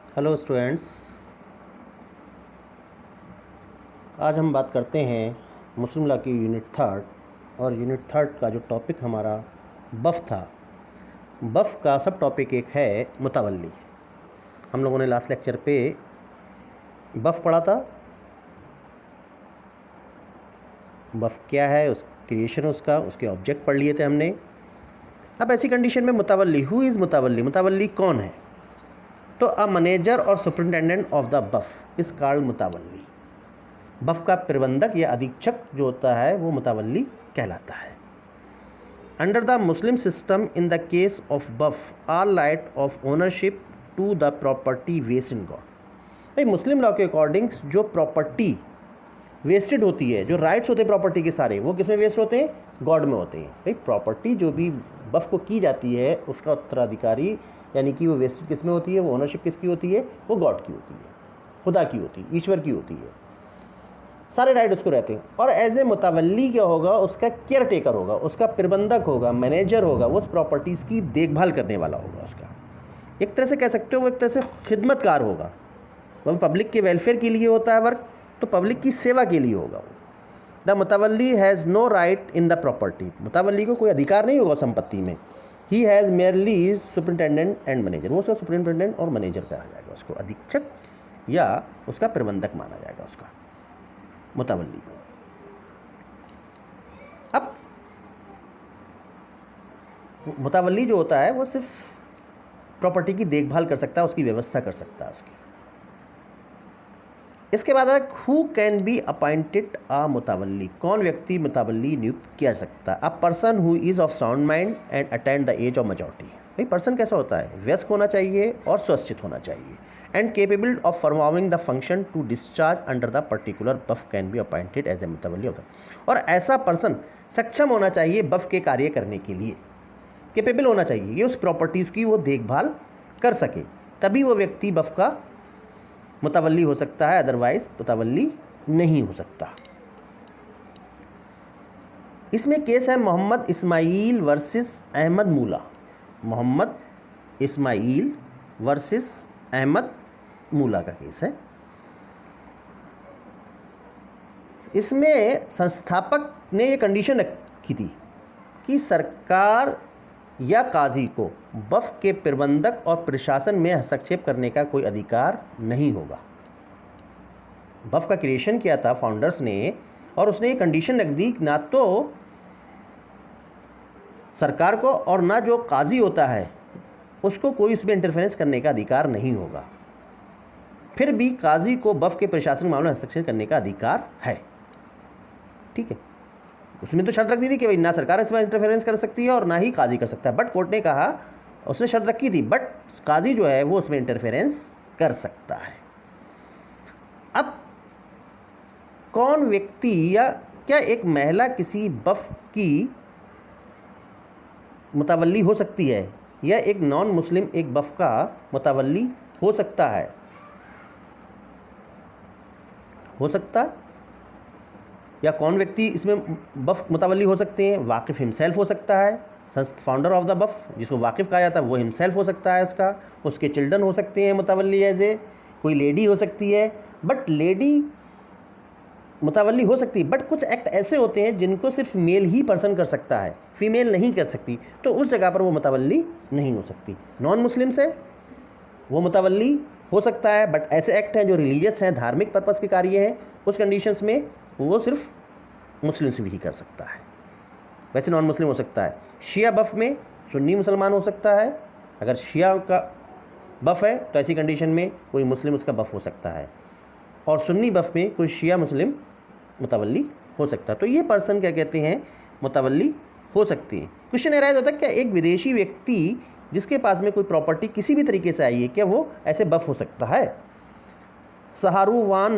Hello students, आज हम बात करते हैं मुस्लिम लॉ की यूनिट थर्ड। और यूनिट थर्ड का जो टॉपिक हमारा बफ़ था, बफ़ का सब टॉपिक एक है मुतावल्ली। हम लोगों ने लास्ट लेक्चर पे बफ़ पढ़ा था। बफ़ क्या है, उस क्रिएशन उसका, उसके ऑब्जेक्ट पढ़ लिए थे हमने। अब ऐसी कंडीशन में मुतावल्ली, हु इज़ मुतावल्ली, मुतावल्ली कौन है? तो अ मैनेजर और सुपरिटेंडेंट ऑफ द बफ़ इज़ कॉल्ड मुतावल्ली। बफ़ का प्रबंधक या अधीक्षक जो होता है वो मुतावल्ली कहलाता है। Under the Muslim system, in the case of waqf, all right of ownership to the property vest in God. भाई मुस्लिम लॉ के अकॉर्डिंग जो प्रॉपर्टी वेस्टेड होती है, जो राइट्स होते हैं प्रॉपर्टी के सारे, वो किस में वेस्ट होते हैं? गॉड में होते हैं। भाई प्रॉपर्टी जो भी बफ़ को की जाती है उसका उत्तराधिकारी यानी कि वो वेस्टेड किस में होती है, वो ओनरशिप किसकी होती है? वो गॉड की होती है, खुदा की होती है, ईश्वर की होती है। सारे राइट उसको रहते हैं। और एज ए मुतावल्ली क्या होगा? उसका केयर टेकर होगा, उसका प्रबंधक होगा, मैनेजर होगा, वो उस प्रॉपर्टीज़ की देखभाल करने वाला होगा। उसका एक तरह से कह सकते हो वो एक तरह से खिदमतकार होगा। वह पब्लिक के वेलफेयर के लिए होता है वर्क, तो पब्लिक की सेवा के लिए होगा वो। द मुतावल्ली has no right in the property, मुतावल्ली को कोई अधिकार नहीं होगा संपत्ति में। He has merely superintendent and manager, वो उसका सुपरिटेंडेंट और मैनेजर कहा जाएगा, उसको अधीक्षक या उसका प्रबंधक माना जाएगा उसका मुतावल्ली को। अब मुतावल्ली जो होता है वो सिर्फ प्रॉपर्टी की देखभाल कर सकता है, उसकी व्यवस्था कर सकता है उसकी। इसके बाद है who can be appointed a मुतावल्ली, कौन व्यक्ति मुतावल्ली नियुक्त किया सकता है? A person who is of sound mind and attend the age of majority. भाई पर्सन कैसा होता है? वयस्क होना चाहिए और स्वस्थित होना चाहिए। And capable of performing the function to discharge under the particular बफ़ can be appointed as a मुतावल्ली ऑफ द। और ऐसा पर्सन सक्षम होना चाहिए बफ़ के कार्य करने के लिए, केपेबल होना चाहिए कि उस प्रॉपर्टीज़ की वो देखभाल कर सके, तभी वो व्यक्ति बफ़ का मुतावल्ली हो सकता है, अदरवाइज मुतावल्ली नहीं हो सकता। इसमें केस है मोहम्मद इस्माइल वर्सेस अहमद मूला। मोहम्मद इस्माइल वर्सेस अहमद मूला का केस है। इसमें संस्थापक ने ये कंडीशन रखी थी कि सरकार या काजी को बफ़ के प्रबंधक और प्रशासन में हस्तक्षेप करने का कोई अधिकार नहीं होगा। बफ़ का क्रिएशन किया था फाउंडर्स ने, और उसने ये कंडीशन रख दी ना तो सरकार को और ना जो काजी होता है उसको कोई उसमें इंटरफेरेंस करने का अधिकार नहीं होगा। फिर भी काजी को बफ़ के प्रशासनिक मामले में हस्तक्षेप करने का अधिकार है। ठीक है, उसमें तो शर्त रख दी थी कि भाई ना सरकार इसमें इंटरफेरेंस कर सकती है और ना ही काजी कर सकता है, बट कोर्ट ने कहा, उसने शर्त रखी थी, बट काजी जो है वो उसमें इंटरफेरेंस कर सकता है। अब कौन व्यक्ति या क्या एक महिला किसी बफ़ की मुतावल्ली हो सकती है, या एक नॉन मुस्लिम एक बफ़ का मुतावल्ली हो सकता है? हो सकता है। या कौन व्यक्ति इसमें बफ़ मुतावल्ली हो सकते हैं? वाकिफ़ हिमसेल्फ हो सकता है, फाउंडर ऑफ द बफ़ जिसको वाकिफ़ कहा जाता है वो हिमसेल्फ हो सकता है, उसके चिल्ड्रन हो सकते हैं मुतावल्ली एज ए, कोई लेडी हो सकती है, बट लेडी मुतावल्ली हो सकती है। बट कुछ एक्ट ऐसे होते हैं जिनको सिर्फ मेल ही पर्सन कर सकता है, फीमेल नहीं कर सकती, तो उस जगह पर वो मुतावल्ली नहीं हो सकती। नॉन मुस्लिम से वो मुतावल्ली हो सकता है, बट ऐसे एक्ट हैं जो रिलीजियस हैं, धार्मिक पर्पज़ के कार्य हैं, उस कंडीशंस में वो सिर्फ मुस्लिम से भी कर सकता है। वैसे नॉन मुस्लिम हो सकता है। शिया बफ़ में सुन्नी मुसलमान हो सकता है, अगर शिया का बफ़ है तो ऐसी कंडीशन में कोई मुस्लिम उसका बफ़ हो सकता है, और सुन्नी बफ़ में कोई शिया मुस्लिम मुतावल्ली हो सकता है। तो ये पर्सन क्या कहते हैं? मुतावल्ली हो सकती है। क्वेश्चन एराइज होता है क्या एक विदेशी व्यक्ति जिसके पास में कोई प्रॉपर्टी किसी भी तरीके से आई है, क्या वो ऐसे बफ़ हो सकता है? सहारूवान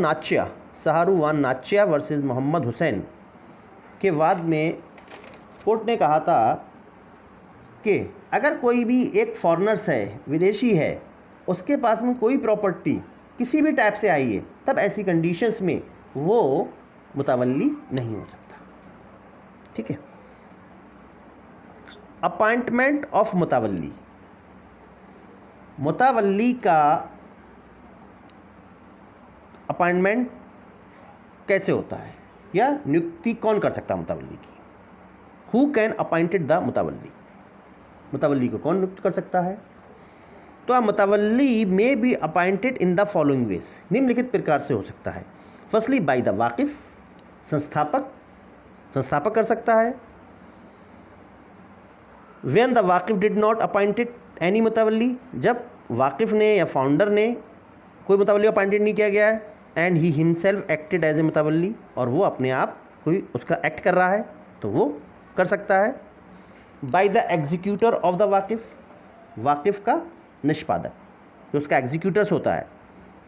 नाच्या वर्सेस मोहम्मद हुसैन के वाद में कोर्ट ने कहा था कि अगर कोई भी एक फॉरेनर्स है, विदेशी है, उसके पास में कोई प्रॉपर्टी किसी भी टाइप से आई है, तब ऐसी कंडीशंस में वो मुतावल्ली नहीं हो सकता। ठीक है। अपॉइंटमेंट ऑफ मुतावल्ली, मुतावल्ली का अपॉइंटमेंट कैसे होता है या नियुक्ति कौन कर सकता है मुतावल्ली की? हु कैन अपॉइंटेड द मुतावल्ली, मुतावल्ली को कौन नियुक्त कर सकता है? तो मुतावल्ली में be appointed in the following veg, निम्नलिखित प्रकार से हो सकता है। फर्स्टली बाय द वाकिफ, संस्थापक कर सकता है। व्हेन द वाकिफ डिड नॉट अपॉइंटेड एनी मुतावल्ली, जब वाकिफ ने या फाउंडर ने कोई मुतावल्ली अपॉइंटेड नहीं किया गया है, and he himself acted as a मुतावल्ली, और वो अपने आप कोई उसका एक्ट कर रहा है तो वो कर सकता है। By the executor of the वाकिफ, वाकिफ का निष्पादक जो उसका एग्जीक्यूटर्स होता है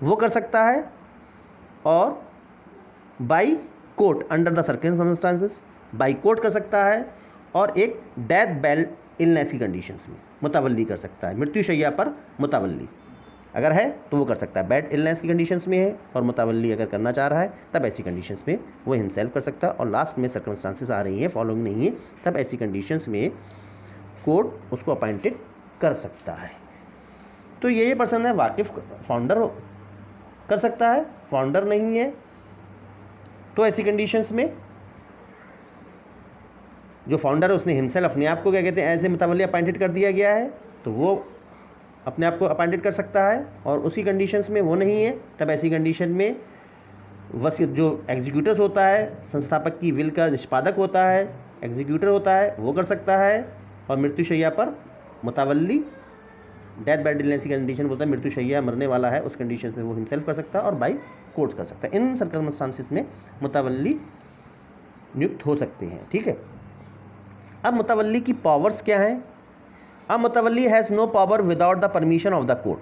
वो कर सकता है। और by court under the circumstances, by court कर सकता है। और एक डेथ बेड इलनेस की कंडीशंस में मुतावल्ली कर सकता है, मृत्युशैया पर मुतावल्ली अगर है तो वो कर सकता है। बेड इलनेस की कंडीशंस में है और मुतावल्ली अगर करना चाह रहा है तब ऐसी कंडीशंस में वो हिमसेल्फ कर सकता है। और लास्ट में सर्कमस्टांसेस आ रही हैं, फॉलोइंग नहीं है, तब ऐसी कंडीशंस में कोर्ट उसको अपॉइंटेड कर सकता है। तो ये पर्सन है वाकिफ, फाउंडर कर सकता है, फाउंडर नहीं है तो ऐसी कंडीशंस में जो फाउंडर है उसने हिमसेल्फ अपने आप को क्या कहते हैं ऐसे मुतावल्ली अपॉइंटेड कर दिया गया है तो वो अपने आप को अपॉइंटेड कर सकता है। और उसी कंडीशंस में वो नहीं है तब ऐसी कंडीशन में वसीयत जो एग्जीक्यूटर्स होता है, संस्थापक की विल का निष्पादक होता है, एग्जीक्यूटर होता है, वो कर सकता है। और मृत्युशैया पर मुतावल्ली, डेथ बेड इलनेस की कंडीशन होता है, मृत्युशैया मरने वाला है उस कंडीशन में वो हिमसेल्फ कर सकता है और बाई कोर्ट्स कर सकता है। इन सर्कमस्टांसेस में मुतावल्ली नियुक्त हो सकते हैं। ठीक है, अब मुतावल्ली की पावर्स क्या हैं? अब मुतावल्ली has no power without the permission of the court,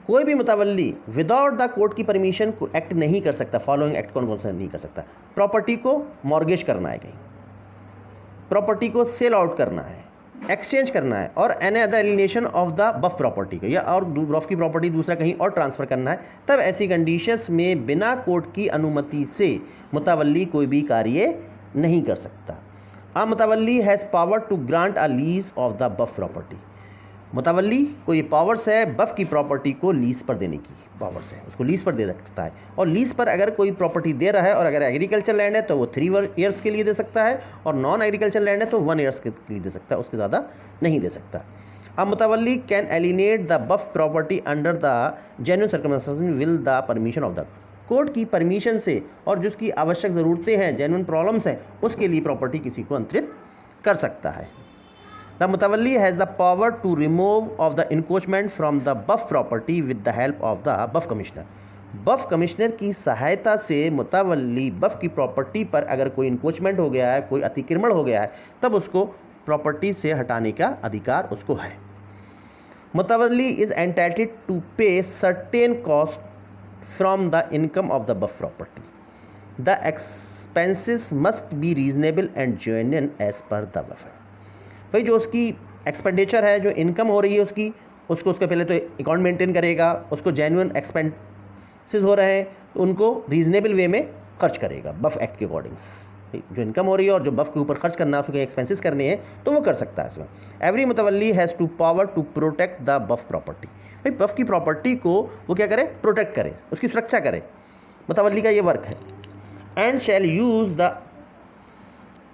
कोई भी मुतावल्ली विदाउट द कोर्ट की परमिशन को एक्ट नहीं कर सकता। फॉलोइंग एक्ट कौन कौन सा नहीं कर सकता? प्रॉपर्टी को मॉर्गेज करना है, कहीं प्रॉपर्टी को सेल आउट करना है, एक्सचेंज करना है, और any other alienation of the buff property को, या और बफ की प्रॉपर्टी दूसरा कहीं और ट्रांसफ़र करना है, तब ऐसी कंडीशंस में बिना कोर्ट की अनुमति से मुतावल्ली कोई भी कार्य नहीं कर सकता। अ मुतावल्ली has power to grant a lease of the buff property, मुतावल्ली को ये पावर्स है बफ की प्रॉपर्टी को लीज पर देने की पावर्स है, उसको लीज पर दे सकता है। और लीज पर अगर कोई प्रॉपर्टी दे रहा है और अगर एग्रीकल्चर लैंड है तो वो 3 ईयर्स के लिए दे सकता है, और नॉन एग्रीकल्चर लैंड है तो 1 ईयर्स के लिए दे सकता है, उसके ज़्यादा नहीं दे सकता। अब मुतावल्ली can alienate the buff property under the genuine circumstances will the permission of the court की परमिशन से, और जिसकी आवश्यक ज़रूरतें हैं, जेन्युइन प्रॉब्लम्स हैं, उसके लिए प्रॉपर्टी किसी को अंतरित कर सकता है। द मुतावल्ली has the power to remove of the encroachment from the buff property with the help of the बफ कमिश्नर, बफ कमिश्नर की सहायता से मुतावल्ली बफ की प्रॉपर्टी पर अगर कोई इंक्रोचमेंट हो गया है, कोई अतिक्रमण हो गया है, तब उसको प्रॉपर्टी से हटाने का अधिकार उसको है। मुतावल्ली is entitled to pay certain cost from the income of the buff property, the expenses must be reasonable and genuine as per the बफर। भाई जो उसकी एक्सपेंडिचर है, जो इनकम हो रही है उसको पहले तो अकाउंट मेंटेन करेगा, उसको जेन्युइन एक्सपेंसेस हो रहे हैं तो उनको रीजनेबल वे में खर्च करेगा बफ एक्ट के अकॉर्डिंग्स। जो इनकम हो रही है और जो बफ के ऊपर खर्च करना है, उसके एक्सपेंसेस करने हैं तो वो कर सकता है इसमें। एवरी मुतावल्ली has to power to protect the buff property, भाई बफ की प्रॉपर्टी को वो क्या करे? प्रोटेक्ट करे, उसकी सुरक्षा करे, मुतावल्ली का ये वर्क है। And shall use the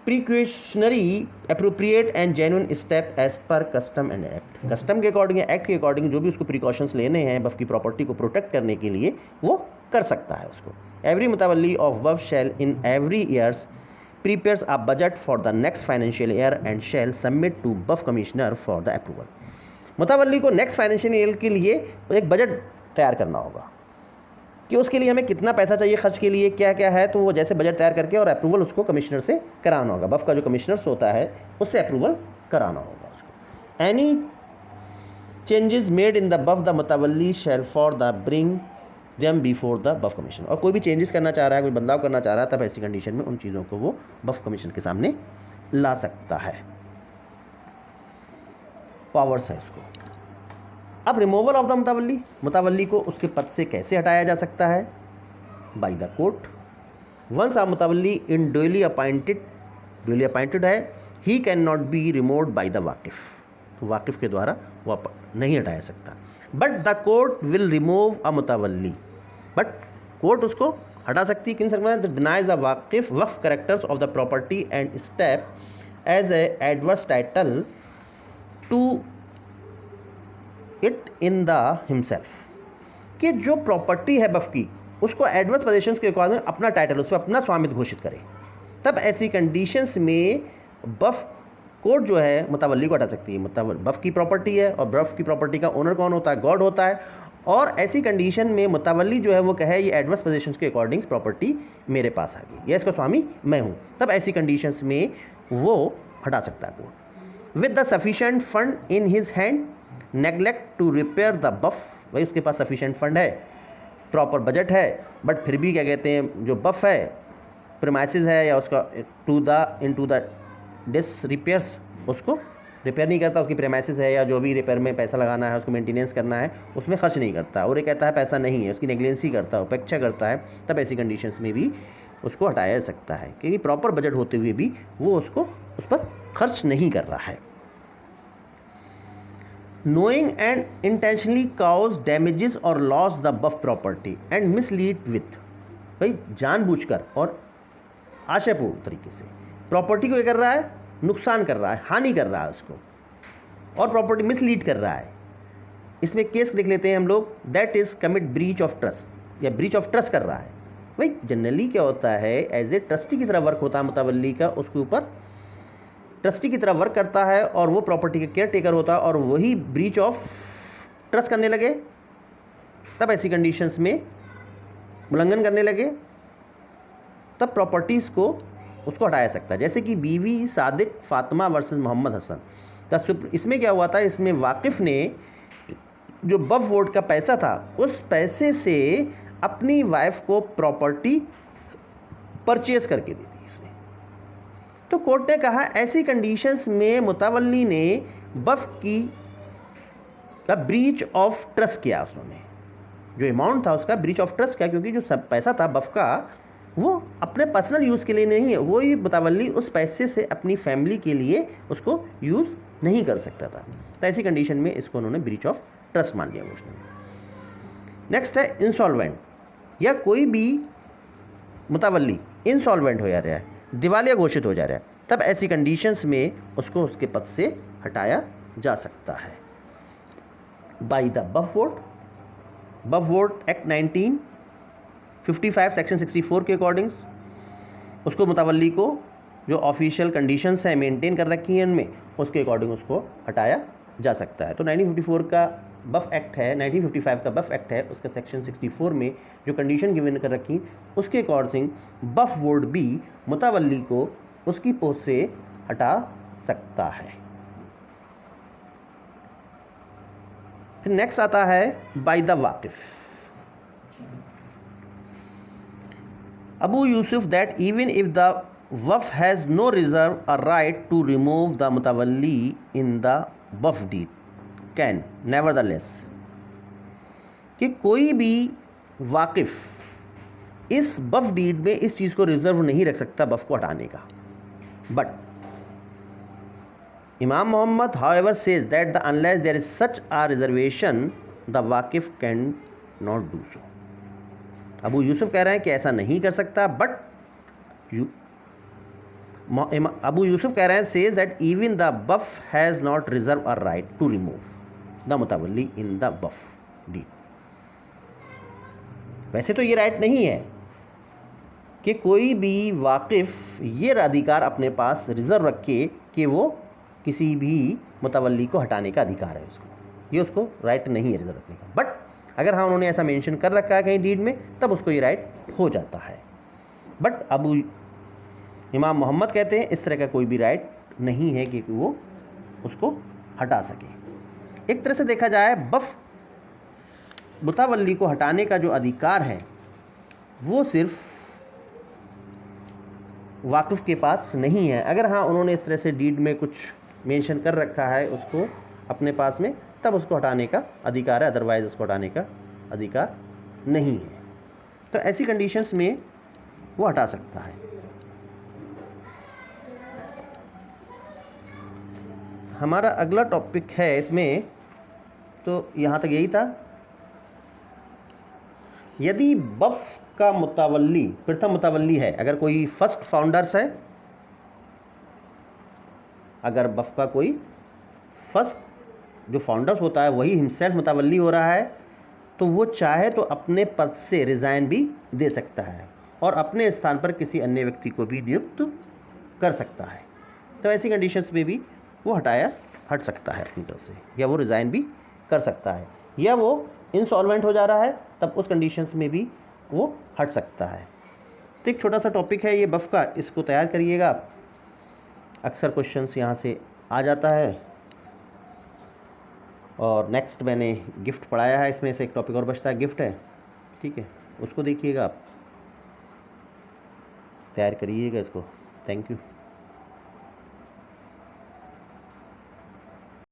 precautionary appropriate and genuine step as per custom and act, custom के अकॉर्डिंग या एक्ट के अकॉर्डिंग जो भी उसको प्रिकॉशंस लेने हैं बफ की प्रॉपर्टी को प्रोटेक्ट करने के लिए वो कर सकता है उसको। एवरी मुतावल्ली ऑफ बफ shall in every years prepares a budget for the next financial year and shall submit to buff commissioner for the approval। मुतावल्ली को नेक्स्ट फाइनेंशियल ईयर के लिए एक बजट तैयार करना होगा कि उसके लिए हमें कितना पैसा चाहिए खर्च के लिए, क्या क्या है, तो वो जैसे बजट तैयार करके और अप्रूवल उसको कमिश्नर से कराना होगा, बफ का जो कमिश्नर्स होता है उससे अप्रूवल कराना होगा उसको। Any changes made in the बफ द मुतावल्ली shall for the bring them before the बफ कमीशन, और कोई भी चेंजेस करना चाह रहा है, कोई बदलाव करना चाह रहा है, तब ऐसी कंडीशन में उन चीज़ों को वो बफ कमीशन के सामने ला सकता है। पावर्स है उसको। अब रिमूवल ऑफ द मुतावल्ली, मुतावल्ली को उसके पद से कैसे हटाया जा सकता है? By the court. Once a मुतावल्ली इन ड्यूली अपॉइंटेड है, he can not be removed by the वाकिफ, तो वाकिफ के द्वारा वो नहीं हटाया सकता। But the court will remove a मुतावल्ली, बट कोर्ट उसको हटा सकती है किन सर्कमस्टेंस डिनाइज द वाकिफ वक्फ characters of the property and step as a adverse title to it in the himself, कि जो प्रॉपर्टी है वक्फ की उसको एडवर्स पोजीशंस के अकॉर्डिंग अपना टाइटल, उस पर अपना स्वामित्व घोषित करे। तब ऐसी कंडीशंस में वक्फ कोर्ट जो है मुतवल्ली को हटा सकती है। वक्फ की प्रॉपर्टी है और वक्फ की प्रॉपर्टी का ओनर कौन होता है? गॉड होता है। और ऐसी कंडीशन में मुतवल्ली जो है वो कहे ये एडवर्स पोजीशंस के अकॉर्डिंग प्रॉपर्टी मेरे पास आ गई, ये इसका स्वामी मैं हूँ, तब ऐसी कंडीशंस में वो हटा सकता है court. With the sufficient fund in his hand neglect to repair the बफ, भाई उसके पास सफिशेंट फंड है, प्रॉपर बजट है, बट फिर भी क्या कहते हैं जो बफ है प्रीमाइसेस है या उसका टू द डिस रिपेयर्स, उसको रिपेयर नहीं करता, उसकी प्रीमाइसेस है या जो भी रिपेयर में पैसा लगाना है उसको मेंटेनेंस करना है उसमें खर्च नहीं करता, और ये कहता है पैसा नहीं है, उसकी नेग्लिजेंसी करता है, उपेक्षा करता है, तब ऐसी कंडीशंस में भी उसको हटाया जा सकता है, क्योंकि प्रॉपर बजट होते हुए भी वो उसको उस पर खर्च नहीं कर रहा है। knowing and intentionally cause damages or loss the above property and mislead with, भाई जानबूझकर और आशयपूर्ण तरीके से प्रॉपर्टी को क्या कर रहा है? नुकसान कर रहा है, हानि कर रहा है उसको, और प्रॉपर्टी मिसलीड कर रहा है। इसमें केस देख लेते हैं हम लोग, that is commit breach of trust, या ब्रीच ऑफ ट्रस्ट कर रहा है। भाई जनरली क्या होता है, एज ए ट्रस्टी की तरह वर्क होता है मुतवल्ली का, उसके ऊपर ट्रस्टी की तरह वर्क करता है और वो प्रॉपर्टी का केयर टेकर होता है, और वही ब्रीच ऑफ ट्रस्ट करने लगे, तब ऐसी कंडीशंस में उल्लंघन करने लगे, तब प्रॉपर्टीज़ को उसको हटाया सकता है। जैसे कि बीवी सादिक फातिमा वर्सेस मोहम्मद हसन, इसमें क्या हुआ था, इसमें वाकिफ़ ने जो वक्फ बोर्ड का पैसा था उस पैसे से अपनी वाइफ को प्रॉपर्टी परचेज करके दे दी इसने। तो कोर्ट ने कहा ऐसी कंडीशंस में मुतवल्ली ने वक्फ की का ब्रीच ऑफ ट्रस्ट किया, उसने जो अमाउंट था उसका ब्रीच ऑफ ट्रस्ट किया, क्योंकि जो सब पैसा था वक्फ का वो अपने पर्सनल यूज़ के लिए नहीं है, वो ही मुतवल्ली उस पैसे से अपनी फैमिली के लिए उसको यूज़ नहीं कर सकता था। तो ऐसी कंडीशन में इसको उन्होंने ब्रीच ऑफ ट्रस्ट मान लिया उसने। नेक्स्ट है इंसॉल्वेंट, या कोई भी मुतवल्ली इंसॉल्वेंट हो जा रहा है, दिवालिया घोषित हो जा रहा है, तब ऐसी कंडीशंस में उसको उसके पद से हटाया जा सकता है by the Waqf board act 1955 section 64 के अकॉर्डिंग। उसको मुतवल्ली को जो ऑफिशियल कंडीशंस हैं मेंटेन कर रखी हैं उनमें, उसके अकॉर्डिंग उसको हटाया जा सकता है। तो 1954 का वक्फ एक्ट है, 1955 का वक्फ एक्ट है, उसका सेक्शन 64 में जो कंडीशन गिवन कर रखी उसके अकॉर्डिंग वक्फ बोर्ड भी मुतवल्ली को उसकी पोस्ट से हटा सकता है। फिर नेक्स्ट आता है बाय द वाकिफ। Abu Yusuf that even if the waqf has no reserve a right to remove the mutawalli in the waqf deed can nevertheless, कि कोई भी वाकिफ इस वक्फ डीड में इस चीज़ को रिजर्व नहीं रख सकता वक्फ को हटाने का, बट इमाम Mohammad however says that the unless there is such a reservation the वाकिफ can not do so। Abu Yusuf कह रहे हैं कि ऐसा नहीं कर सकता, बट अबू यूसुफ कह रहे हैं सेज दैट इवन द वक्फ has not reserve a right to remove the मुतवल्ली इन द वक्फ डीड। वैसे तो ये राइट नहीं है कि कोई भी वाकिफ ये अधिकार अपने पास रिजर्व रखे कि वो किसी भी मुतवल्ली को हटाने का अधिकार है उसको, ये उसको राइट नहीं है रिजर्व रखने का, बट अगर हाँ उन्होंने ऐसा मेंशन कर रखा है कहीं डीड में तब उसको ये राइट हो जाता है। बट अबू इमाम मोहम्मद कहते हैं इस तरह का कोई भी राइट नहीं है कि वो उसको हटा सके। एक तरह से देखा जाए वक्फ मुतवल्ली को हटाने का जो अधिकार है वो सिर्फ वाकिफ के पास नहीं है। अगर हाँ उन्होंने इस तरह से डीड में कुछ मेंशन कर रखा है उसको अपने पास में, तब उसको हटाने का अधिकार है, अदरवाइज़ उसको हटाने का अधिकार नहीं है। तो ऐसी कंडीशंस में वो हटा सकता है। हमारा अगला टॉपिक है इसमें, तो यहाँ तक यही था। यदि बफ का मुतावल्ली प्रथम मुतावल्ली है, अगर कोई फर्स्ट फाउंडर्स है, अगर बफ का कोई फर्स्ट जो फाउंडर्स होता है वही हिमसेल्फ मुतावल्ली हो रहा है, तो वो चाहे तो अपने पद से रिज़ाइन भी दे सकता है और अपने स्थान पर किसी अन्य व्यक्ति को भी नियुक्त कर सकता है। तो ऐसी कंडीशंस में भी वो हट सकता है अपनी तरफ से, या वो रिज़ाइन भी कर सकता है, या वो इंसॉल्वेंट हो जा रहा है तब उस कंडीशंस में भी वो हट सकता है। तो एक छोटा सा टॉपिक है ये बफ का, इसको तैयार करिएगा, अक्सर क्वेश्चंस यहाँ से आ जाता है। और नेक्स्ट मैंने गिफ्ट पढ़ाया है, इसमें से एक टॉपिक और बचता है, गिफ्ट है, ठीक है, उसको देखिएगा आप, तैयार करिएगा इसको। Thank you.